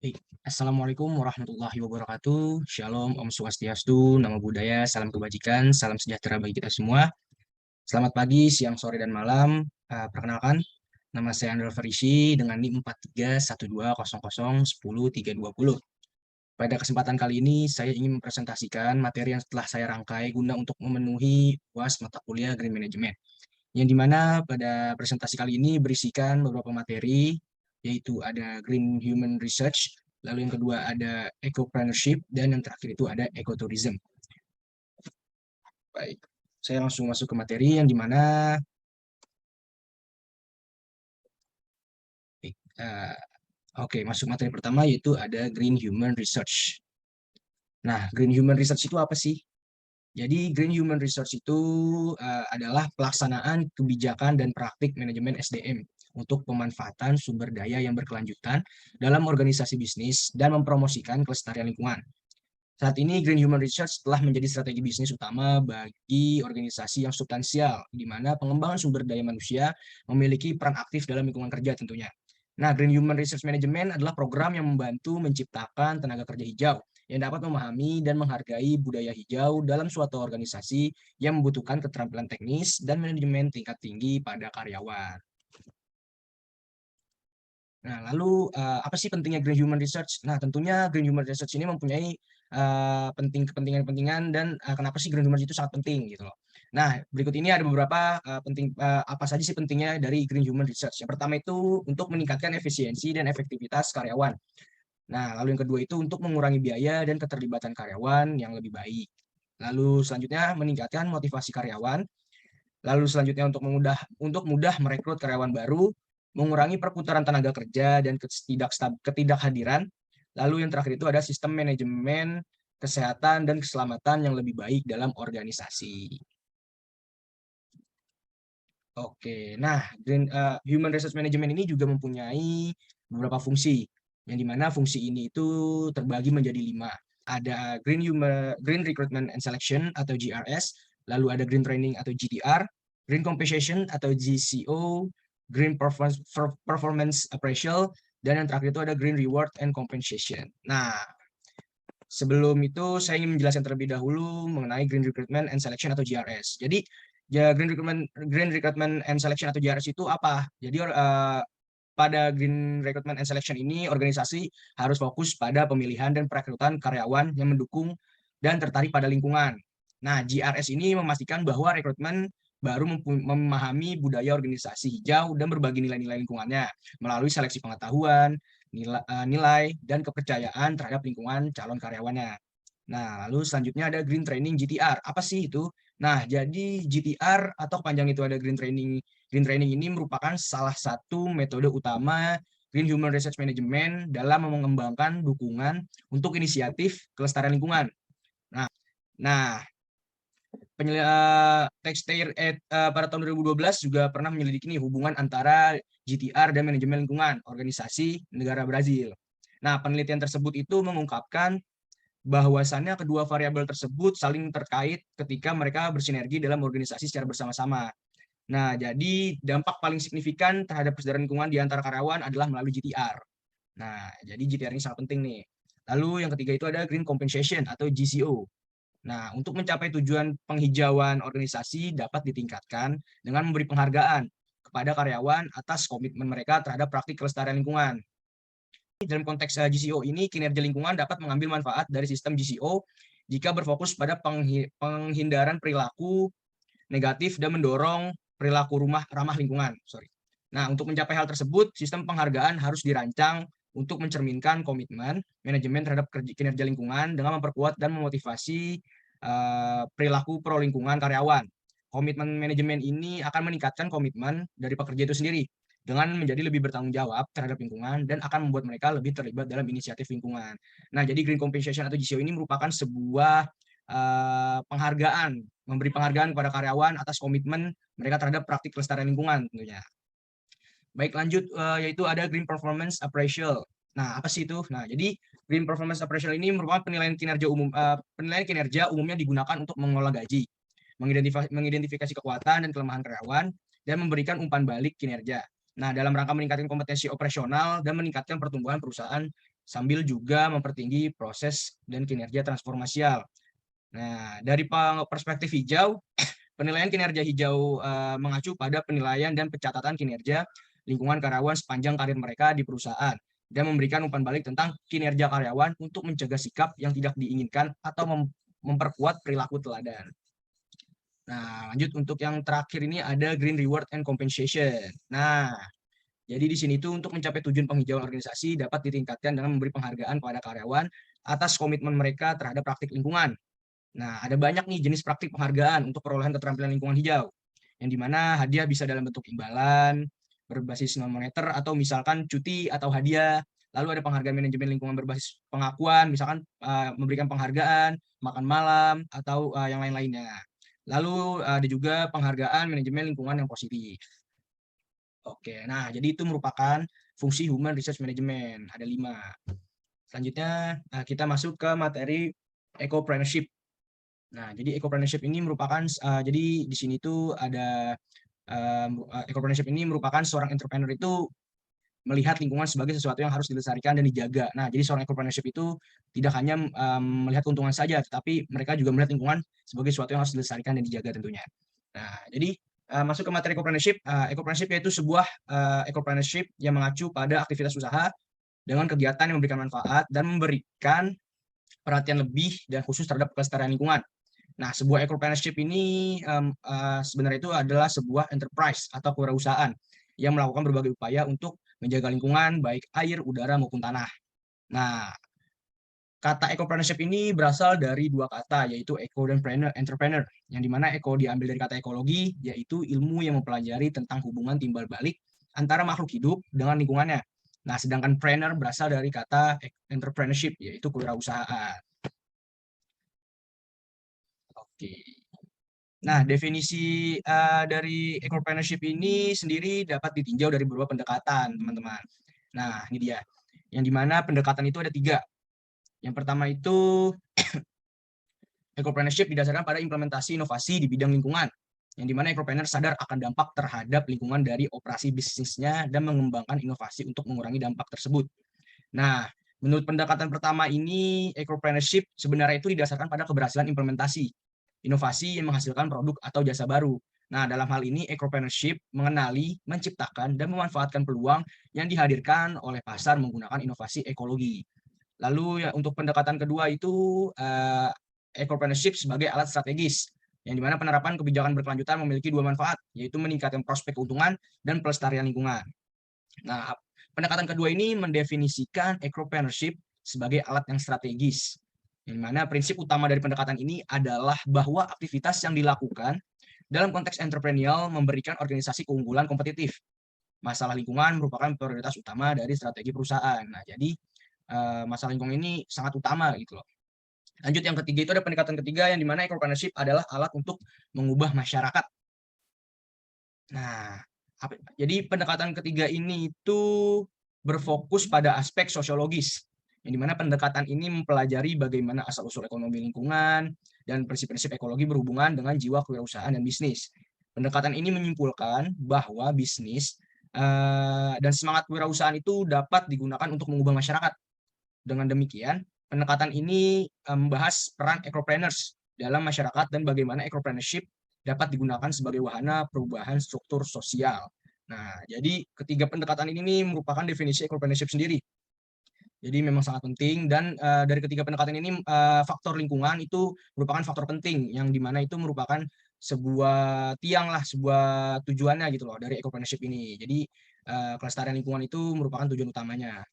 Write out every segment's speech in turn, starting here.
Baik. Assalamualaikum warahmatullahi wabarakatuh. Shalom, Om Swastiastu, Namo Buddhaya, salam kebajikan, salam sejahtera bagi kita semua. Selamat pagi, siang, sore, dan malam. Perkenalkan, nama saya Andal Farisi dengan NIM 431200100320. Pada kesempatan kali ini, saya ingin mempresentasikan materi yang telah saya rangkai guna untuk memenuhi UAS mata kuliah Green Management. Yang dimana pada presentasi kali ini berisikan beberapa materi, yaitu ada Green Human Research, lalu yang kedua ada Ecopreneurship, dan yang terakhir itu ada Ecotourism. Baik, saya langsung masuk ke materi yang dimana masuk materi pertama yaitu ada Green Human Research. Nah, Green Human Research itu apa sih? Jadi Green Human Research itu adalah pelaksanaan kebijakan dan praktik manajemen SDM untuk pemanfaatan sumber daya yang berkelanjutan dalam organisasi bisnis dan mempromosikan kelestarian lingkungan. Saat ini Green Human Research telah menjadi strategi bisnis utama bagi organisasi yang substansial, di mana pengembangan sumber daya manusia memiliki peran aktif dalam lingkungan kerja tentunya. Nah, Green Human Research Management adalah program yang membantu menciptakan tenaga kerja hijau yang dapat memahami dan menghargai budaya hijau dalam suatu organisasi yang membutuhkan keterampilan teknis dan manajemen tingkat tinggi pada karyawan. Nah, lalu apa sih pentingnya Green Human Research? Nah, tentunya Green Human Research ini mempunyai kepentingan-kepentingan dan kenapa sih Green Human Research itu sangat penting gitu loh. Nah, berikut ini ada beberapa apa saja sih pentingnya dari Green Human Research. Yang pertama itu untuk meningkatkan efisiensi dan efektivitas karyawan. Nah, lalu yang kedua itu untuk mengurangi biaya dan keterlibatan karyawan yang lebih baik. Lalu selanjutnya meningkatkan motivasi karyawan. Lalu selanjutnya untuk mudah merekrut karyawan baru, mengurangi perputaran tenaga kerja dan ketidakhadiran. Lalu yang terakhir itu ada sistem manajemen kesehatan dan keselamatan yang lebih baik dalam organisasi. Oke, nah Human Resource Management ini juga mempunyai beberapa fungsi, yang dimana fungsi ini itu terbagi menjadi 5. Ada Green Recruitment and Selection atau GRS, lalu ada Green Training atau GTR, Green Compensation atau GCO, Green Performance Appraisal, dan yang terakhir itu ada Green Reward and Compensation. Nah, sebelum itu saya ingin menjelaskan terlebih dahulu mengenai Green Recruitment and Selection atau GRS. Jadi ya Green Recruitment and Selection atau GRS itu apa? Jadi pada Green Recruitment and Selection ini organisasi harus fokus pada pemilihan dan perekrutan karyawan yang mendukung dan tertarik pada lingkungan. Nah, GRS ini memastikan bahwa rekrutmen baru memahami budaya organisasi hijau dan berbagi nilai-nilai lingkungannya melalui seleksi pengetahuan, nilai dan kepercayaan terhadap lingkungan calon karyawannya. Nah, lalu selanjutnya ada Green Training GTR. Apa sih itu? Nah, jadi GTR atau panjang itu ada Green Training. Green Training ini merupakan salah satu metode utama Green Human Research Management dalam mengembangkan dukungan untuk inisiatif kelestarian lingkungan. Nah, pada tahun 2012 juga pernah menyelidiki nih hubungan antara GTR dan manajemen lingkungan organisasi negara Brazil. Nah, penelitian tersebut itu mengungkapkan bahwasannya kedua variabel tersebut saling terkait ketika mereka bersinergi dalam organisasi secara bersama-sama. Nah, jadi dampak paling signifikan terhadap kesadaran lingkungan di antara karyawan adalah melalui GTR. Nah, jadi GTR ini sangat penting nih. Lalu yang ketiga itu ada Green Compensation atau GCO. Nah, untuk mencapai tujuan penghijauan organisasi dapat ditingkatkan dengan memberi penghargaan kepada karyawan atas komitmen mereka terhadap praktik kelestarian lingkungan. Dalam konteks GCO ini, kinerja lingkungan dapat mengambil manfaat dari sistem GCO jika berfokus pada penghindaran perilaku negatif dan mendorong perilaku ramah lingkungan. Nah, untuk mencapai hal tersebut, sistem penghargaan harus dirancang untuk mencerminkan komitmen manajemen terhadap kinerja lingkungan dengan memperkuat dan memotivasi perilaku pro lingkungan karyawan. Komitmen manajemen ini akan meningkatkan komitmen dari pekerja itu sendiri dengan menjadi lebih bertanggung jawab terhadap lingkungan dan akan membuat mereka lebih terlibat dalam inisiatif lingkungan. Nah, jadi Green Compensation atau GCO ini merupakan sebuah penghargaan, memberi penghargaan kepada karyawan atas komitmen mereka terhadap praktik kelestarian lingkungan tentunya. Baik, lanjut yaitu ada Green Performance Appraisal. Nah, apa sih itu? Nah, jadi Green Performance Appraisal ini merupakan penilaian kinerja umumnya digunakan untuk mengelola gaji, mengidentifikasi kekuatan dan kelemahan karyawan, dan memberikan umpan balik kinerja. Nah, dalam rangka meningkatkan kompetensi operasional dan meningkatkan pertumbuhan perusahaan sambil juga mempertinggi proses dan kinerja transformasial. Nah, dari perspektif hijau, penilaian kinerja hijau mengacu pada penilaian dan pencatatan kinerja lingkungan karyawan sepanjang karir mereka di perusahaan dan memberikan umpan balik tentang kinerja karyawan untuk mencegah sikap yang tidak diinginkan atau memperkuat perilaku teladan. Nah, lanjut untuk yang terakhir ini ada green reward and compensation. Nah, jadi di sini tuh untuk mencapai tujuan penghijauan organisasi dapat ditingkatkan dengan memberi penghargaan kepada karyawan atas komitmen mereka terhadap praktik lingkungan. Nah, ada banyak nih jenis praktik penghargaan untuk perolehan keterampilan lingkungan hijau, yang dimana hadiah bisa dalam bentuk imbalan, berbasis non moneter, atau misalkan cuti atau hadiah. Lalu ada penghargaan manajemen lingkungan berbasis pengakuan, misalkan memberikan penghargaan, makan malam, atau yang lain-lainnya. Lalu ada juga penghargaan manajemen lingkungan yang positif. Oke, nah jadi itu merupakan fungsi Human Research Management, ada 5. Selanjutnya kita masuk ke materi ecopreneurship. Nah, jadi ecopreneurship ini merupakan, jadi di sini tuh ada, ecopreneurship ini merupakan seorang entrepreneur itu melihat lingkungan sebagai sesuatu yang harus dilestarikan dan dijaga. Nah, jadi seorang ecopreneurship itu tidak hanya melihat keuntungan saja, tetapi mereka juga melihat lingkungan sebagai sesuatu yang harus dilestarikan dan dijaga tentunya. Nah, jadi masuk ke materi ecopreneurship. Ecopreneurship yaitu sebuah ecopreneurship yang mengacu pada aktivitas usaha dengan kegiatan yang memberikan manfaat dan memberikan perhatian lebih dan khusus terhadap kelestarian lingkungan. Nah, sebuah ecopreneurship ini sebenarnya itu adalah sebuah enterprise atau kewirausahaan yang melakukan berbagai upaya untuk menjaga lingkungan, baik air, udara, maupun tanah. Nah, kata ecopreneurship ini berasal dari 2 kata, yaitu eco dan entrepreneur, yang dimana eco diambil dari kata ekologi, yaitu ilmu yang mempelajari tentang hubungan timbal balik antara makhluk hidup dengan lingkungannya. Nah, sedangkan planner berasal dari kata entrepreneurship, yaitu kewirausahaan. Oke. Nah, definisi dari ecopreneurship ini sendiri dapat ditinjau dari beberapa pendekatan, teman-teman. Nah, ini dia. Yang dimana pendekatan itu ada 3. Yang pertama itu ecopreneurship didasarkan pada implementasi inovasi di bidang lingkungan, yang dimana ecopreneur sadar akan dampak terhadap lingkungan dari operasi bisnisnya dan mengembangkan inovasi untuk mengurangi dampak tersebut. Nah, menurut pendekatan pertama ini, ecopreneurship sebenarnya itu didasarkan pada keberhasilan implementasi inovasi yang menghasilkan produk atau jasa baru. Nah, dalam hal ini ecopreneurship mengenali, menciptakan, dan memanfaatkan peluang yang dihadirkan oleh pasar menggunakan inovasi ekologi. Lalu ya, untuk pendekatan kedua itu ecopreneurship sebagai alat strategis, yang dimana penerapan kebijakan berkelanjutan memiliki 2 manfaat, yaitu meningkatkan prospek keuntungan dan pelestarian lingkungan. Nah, pendekatan kedua ini mendefinisikan ecopreneurship sebagai alat yang strategis, yang mana prinsip utama dari pendekatan ini adalah bahwa aktivitas yang dilakukan dalam konteks entrepreneurial memberikan organisasi keunggulan kompetitif. Masalah lingkungan merupakan prioritas utama dari strategi perusahaan. Nah, jadi masalah lingkungan ini sangat utama gitu loh. Lanjut yang ketiga itu ada pendekatan ketiga yang dimana ecopreneurship adalah alat untuk mengubah masyarakat. Nah, jadi pendekatan ketiga ini itu berfokus pada aspek sosiologis, yang dimana pendekatan ini mempelajari bagaimana asal-usul ekonomi lingkungan dan prinsip-prinsip ekologi berhubungan dengan jiwa kewirausahaan dan bisnis. Pendekatan ini menyimpulkan bahwa bisnis dan semangat kewirausahaan itu dapat digunakan untuk mengubah masyarakat. Dengan demikian, pendekatan ini membahas peran ecopreneurs dalam masyarakat dan bagaimana ecopreneurship dapat digunakan sebagai wahana perubahan struktur sosial. Nah, jadi ketiga pendekatan ini merupakan definisi ecopreneurship sendiri. Jadi memang sangat penting dan dari ketiga pendekatan ini faktor lingkungan itu merupakan faktor penting yang dimana itu merupakan sebuah tiang lah, sebuah tujuannya gitu loh dari ecopreneurship ini. Jadi kelestarian lingkungan itu merupakan tujuan utamanya.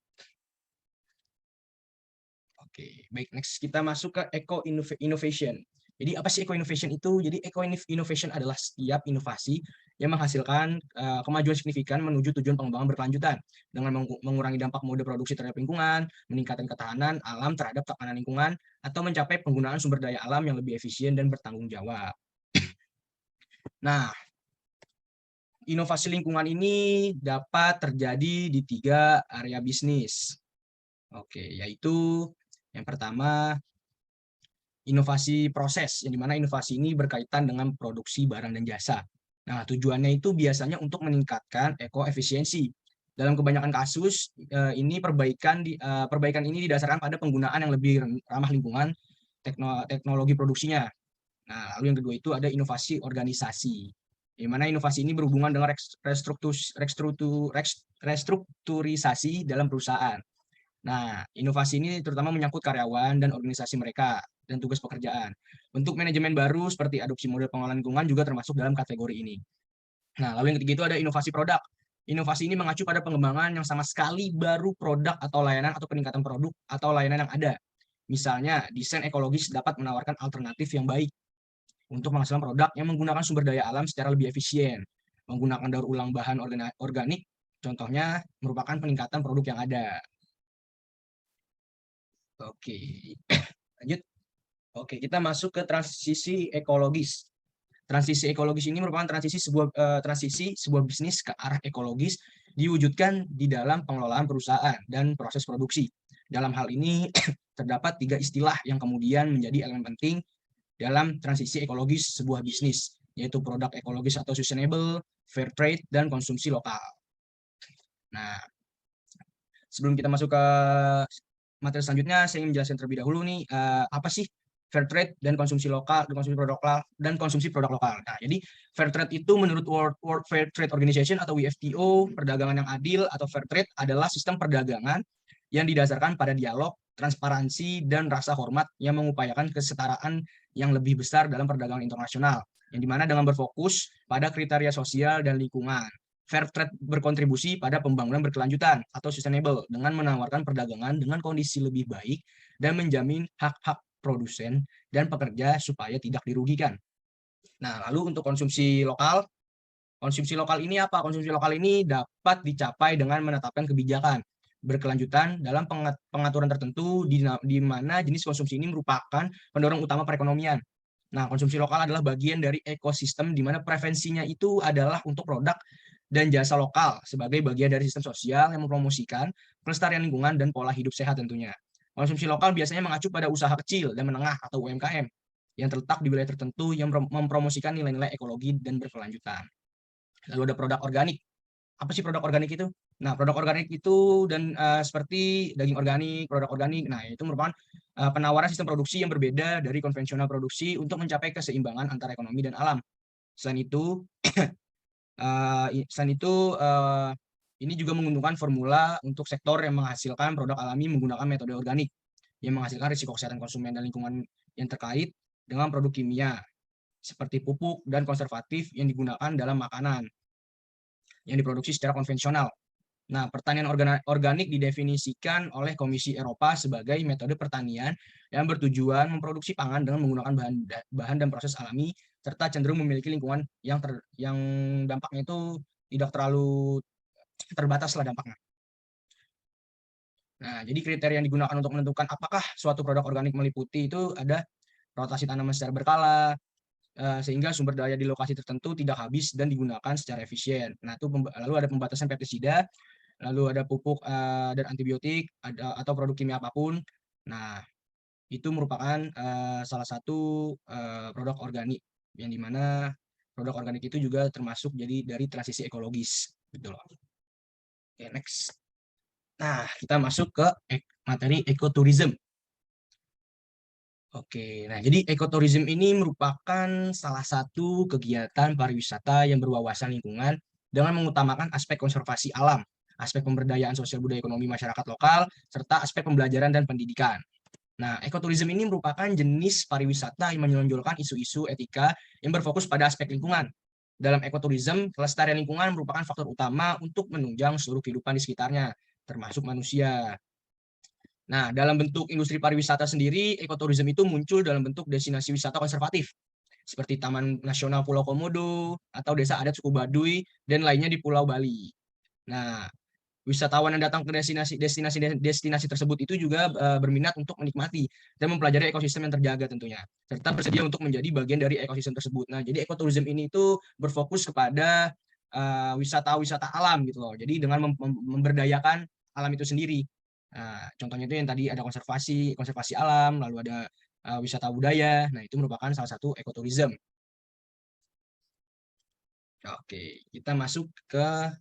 Oke, baik, next kita masuk ke eco innovation. Jadi apa sih eco innovation itu? Jadi eco innovation adalah setiap inovasi yang menghasilkan kemajuan signifikan menuju tujuan pengembangan berkelanjutan dengan mengurangi dampak mode produksi terhadap lingkungan, meningkatkan ketahanan alam terhadap tekanan lingkungan, atau mencapai penggunaan sumber daya alam yang lebih efisien dan bertanggung jawab. Nah, inovasi lingkungan ini dapat terjadi di 3 area bisnis. Oke, yaitu yang pertama, inovasi proses, yang dimana inovasi ini berkaitan dengan produksi barang dan jasa. Nah, tujuannya itu biasanya untuk meningkatkan ekoefisiensi Dalam kebanyakan kasus, ini perbaikan ini didasarkan pada penggunaan yang lebih ramah lingkungan, teknologi produksinya. Nah, lalu yang kedua itu ada inovasi organisasi, di mana inovasi ini berhubungan dengan restrukturisasi dalam perusahaan. Nah, inovasi ini terutama menyangkut karyawan dan organisasi mereka dan tugas pekerjaan. Bentuk manajemen baru seperti adopsi model pengelolaan lingkungan juga termasuk dalam kategori ini. Nah, lalu yang ketiga itu ada inovasi produk. Inovasi ini mengacu pada pengembangan yang sama sekali baru produk atau layanan atau peningkatan produk atau layanan yang ada. Misalnya, desain ekologis dapat menawarkan alternatif yang baik untuk menghasilkan produk yang menggunakan sumber daya alam secara lebih efisien. Menggunakan daur ulang bahan organik, contohnya merupakan peningkatan produk yang ada. Oke, lanjut. Oke, kita masuk ke transisi ekologis. Transisi ekologis ini merupakan transisi sebuah bisnis ke arah ekologis diwujudkan di dalam pengelolaan perusahaan dan proses produksi. Dalam hal ini terdapat 3 istilah yang kemudian menjadi elemen penting dalam transisi ekologis sebuah bisnis, yaitu produk ekologis atau sustainable, fair trade, dan konsumsi lokal. Nah, sebelum kita masuk ke materi selanjutnya, saya ingin menjelaskan terlebih dahulu nih, apa sih fair trade dan konsumsi lokal dan konsumsi produk lokal. Nah, jadi fair trade itu menurut World Fair Trade Organization atau WFTO, perdagangan yang adil atau fair trade adalah sistem perdagangan yang didasarkan pada dialog, transparansi, dan rasa hormat yang mengupayakan kesetaraan yang lebih besar dalam perdagangan internasional, yang dimana dengan berfokus pada kriteria sosial dan lingkungan. Fair trade berkontribusi pada pembangunan berkelanjutan atau sustainable dengan menawarkan perdagangan dengan kondisi lebih baik dan menjamin hak-hak produsen dan pekerja supaya tidak dirugikan. Nah, lalu untuk konsumsi lokal ini apa? Konsumsi lokal ini dapat dicapai dengan menetapkan kebijakan berkelanjutan dalam pengaturan tertentu di mana jenis konsumsi ini merupakan pendorong utama perekonomian. Nah, konsumsi lokal adalah bagian dari ekosistem di mana preferensinya itu adalah untuk produk dan jasa lokal sebagai bagian dari sistem sosial yang mempromosikan kelestarian lingkungan dan pola hidup sehat tentunya. Konsumsi lokal biasanya mengacu pada usaha kecil dan menengah atau UMKM yang terletak di wilayah tertentu yang mempromosikan nilai-nilai ekologi dan berkelanjutan. Lalu ada produk organik. Apa sih produk organik itu? Nah, produk organik itu seperti daging organik, produk organik. Nah, itu merupakan penawaran sistem produksi yang berbeda dari konvensional produksi untuk mencapai keseimbangan antara ekonomi dan alam. Selain itu, ini juga menguntungkan formula untuk sektor yang menghasilkan produk alami menggunakan metode organik yang menghasilkan risiko kesehatan konsumen dan lingkungan yang terkait dengan produk kimia seperti pupuk dan konservatif yang digunakan dalam makanan yang diproduksi secara konvensional. Nah, pertanian organik didefinisikan oleh Komisi Eropa sebagai metode pertanian yang bertujuan memproduksi pangan dengan menggunakan bahan dan proses alami serta cenderung memiliki lingkungan yang dampaknya itu tidak terlalu terbatas lah dampaknya. Nah, jadi kriteria yang digunakan untuk menentukan apakah suatu produk organik meliputi itu ada rotasi tanaman secara berkala, sehingga sumber daya di lokasi tertentu tidak habis dan digunakan secara efisien. Nah, itu lalu ada pembatasan pestisida, lalu ada pupuk dan antibiotik, atau produk kimia apapun. Nah, itu merupakan salah satu produk organik yang dimana produk organik itu juga termasuk jadi dari transisi ekologis, gitu loh. Oke, next. Nah, kita masuk ke materi ekoturism. Oke, nah jadi ekoturism ini merupakan salah satu kegiatan pariwisata yang berwawasan lingkungan dengan mengutamakan aspek konservasi alam, aspek pemberdayaan sosial budaya ekonomi masyarakat lokal, serta aspek pembelajaran dan pendidikan. Nah, ekoturism ini merupakan jenis pariwisata yang menonjolkan isu-isu etika yang berfokus pada aspek lingkungan. Dalam ekoturism, kelestarian lingkungan merupakan faktor utama untuk menunjang seluruh kehidupan di sekitarnya, termasuk manusia. Nah, dalam bentuk industri pariwisata sendiri, ekoturism itu muncul dalam bentuk destinasi wisata konservatif, seperti Taman Nasional Pulau Komodo, atau desa adat suku Baduy, dan lainnya di Pulau Bali. Nah, wisatawan yang datang ke destinasi tersebut itu juga berminat untuk menikmati dan mempelajari ekosistem yang terjaga tentunya, serta bersedia untuk menjadi bagian dari ekosistem tersebut. Nah, jadi ekoturism ini itu berfokus kepada wisata-wisata alam gitu loh. Jadi dengan memberdayakan alam itu sendiri. Nah, contohnya itu yang tadi ada konservasi alam, lalu ada wisata budaya. Nah, itu merupakan salah satu ekoturism. Oke, kita masuk ke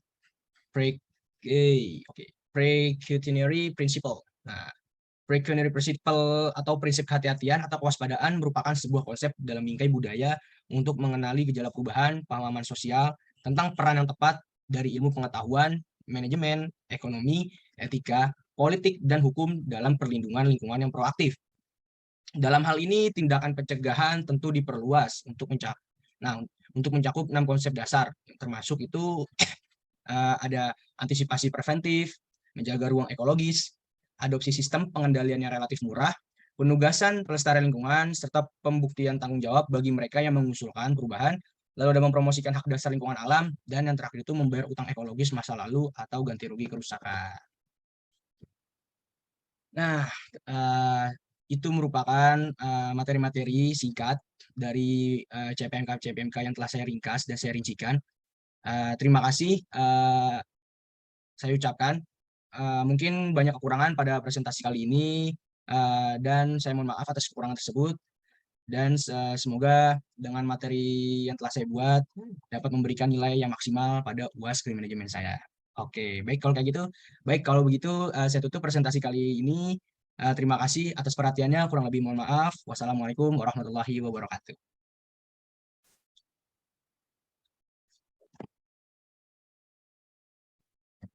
break Oke. Precautionary principle. Nah, precautionary principle atau prinsip kehati-hatian atau kewaspadaan merupakan sebuah konsep dalam bingkai budaya untuk mengenali gejala perubahan pemahaman sosial tentang peran yang tepat dari ilmu pengetahuan, manajemen, ekonomi, etika, politik, dan hukum dalam perlindungan lingkungan yang proaktif. Dalam hal ini, tindakan pencegahan tentu diperluas untuk mencakup 6 konsep dasar, termasuk itu ada antisipasi preventif, menjaga ruang ekologis, adopsi sistem pengendalian yang relatif murah, penugasan pelestarian lingkungan, serta pembuktian tanggung jawab bagi mereka yang mengusulkan perubahan, lalu ada mempromosikan hak dasar lingkungan alam, dan yang terakhir itu membayar utang ekologis masa lalu atau ganti rugi kerusakan. Nah, itu merupakan materi-materi singkat dari CPMK yang telah saya ringkas dan saya rincikan. Terima kasih saya ucapkan. Mungkin banyak kekurangan pada presentasi kali ini, dan saya mohon maaf atas kekurangan tersebut. Dan semoga dengan materi yang telah saya buat dapat memberikan nilai yang maksimal pada UAS Green Management saya. Oke, baik kalau kayak gitu. Baik kalau begitu saya tutup presentasi kali ini. Terima kasih atas perhatiannya. Kurang lebih mohon maaf. Wassalamualaikum warahmatullahi wabarakatuh.